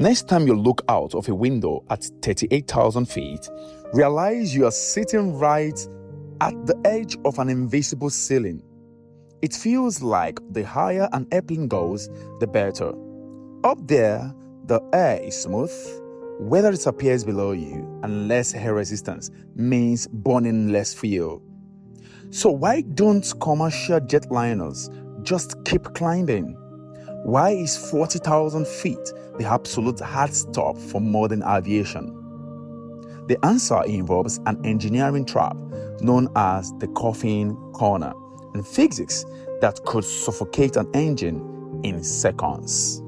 Next time you look out of a window at 38,000 feet, realize you are sitting right at the edge of an invisible ceiling. It feels like the higher an airplane goes, the better. Up there, the air is smooth, weather disappears below you, and less air resistance means burning less fuel. So why don't commercial jetliners just keep climbing? Why is 40,000 feet the absolute hard stop for modern aviation? The answer involves an engineering trap known as the coffin corner and physics that could suffocate an engine in seconds.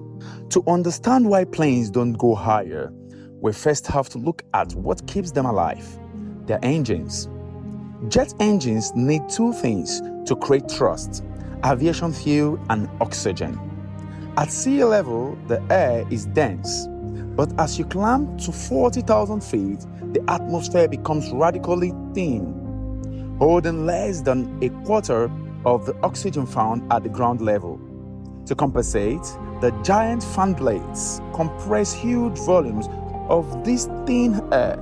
To understand why planes don't go higher, we first have to look at what keeps them alive: their engines. Jet engines need two things to create thrust: aviation fuel and oxygen. At sea level, the air is dense, but as you climb to 40,000 feet, the atmosphere becomes radically thin, holding less than a quarter of the oxygen found at the ground level. To compensate, the giant fan blades compress huge volumes of this thin air,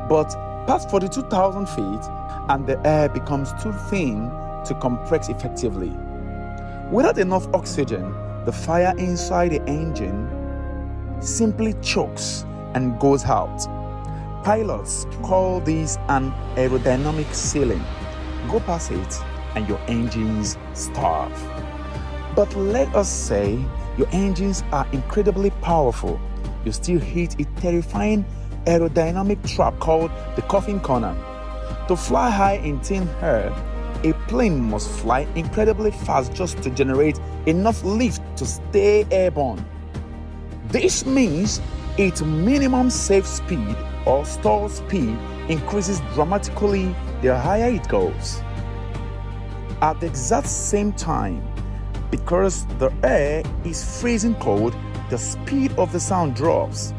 but past 42,000 feet, and the air becomes too thin to compress effectively. Without enough oxygen, the fire inside the engine simply chokes and goes out. Pilots call this an aerodynamic ceiling. Go past it and your engines starve. But let us say your engines are incredibly powerful. You still hit a terrifying aerodynamic trap called the coffin corner. To fly high in thin air, a plane must fly incredibly fast just to generate enough lift to stay airborne. This means its minimum safe speed or stall speed increases dramatically the higher it goes. At the exact same time, because the air is freezing cold, the speed of the sound drops.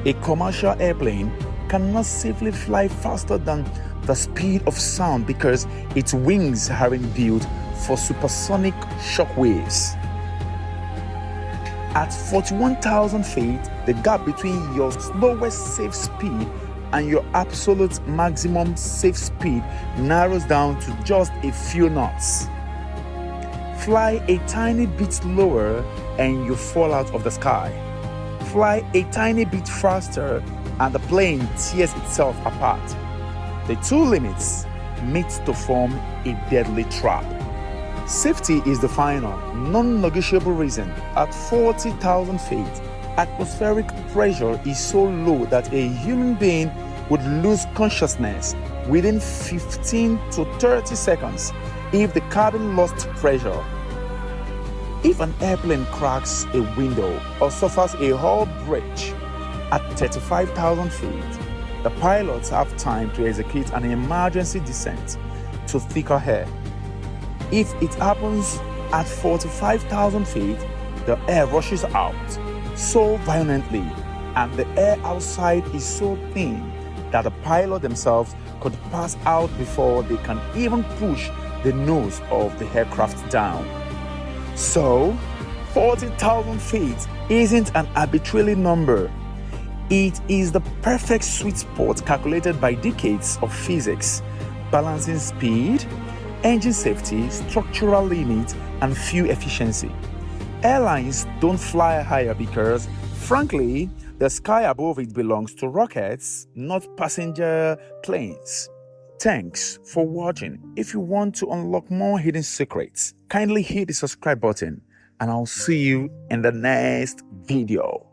A commercial airplane cannot safely fly faster than the speed of sound because its wings aren't built for supersonic shock waves. At 41,000 feet, the gap between your slowest safe speed and your absolute maximum safe speed narrows down to just a few knots. Fly a tiny bit slower and you fall out of the sky. Fly a tiny bit faster and the plane tears itself apart. The two limits meet to form a deadly trap. Safety is the final, non-negotiable reason. At 40,000 feet, atmospheric pressure is so low that a human being would lose consciousness within 15 to 30 seconds if the cabin lost pressure. If an airplane cracks a window or suffers a hull breach at 35,000 feet, the pilots have time to execute an emergency descent to thicker air. If it happens at 45,000 feet, the air rushes out so violently and the air outside is so thin that the pilot themselves could pass out before they can even push the nose of the aircraft down. So, 40,000 feet isn't an arbitrary number. It is the perfect sweet spot calculated by decades of physics, balancing speed, engine safety, structural limits, and fuel efficiency. Airlines don't fly higher because, frankly, the sky above it belongs to rockets, not passenger planes. Thanks for watching. If you want to unlock more hidden secrets, kindly hit the subscribe button and I'll see you in the next video.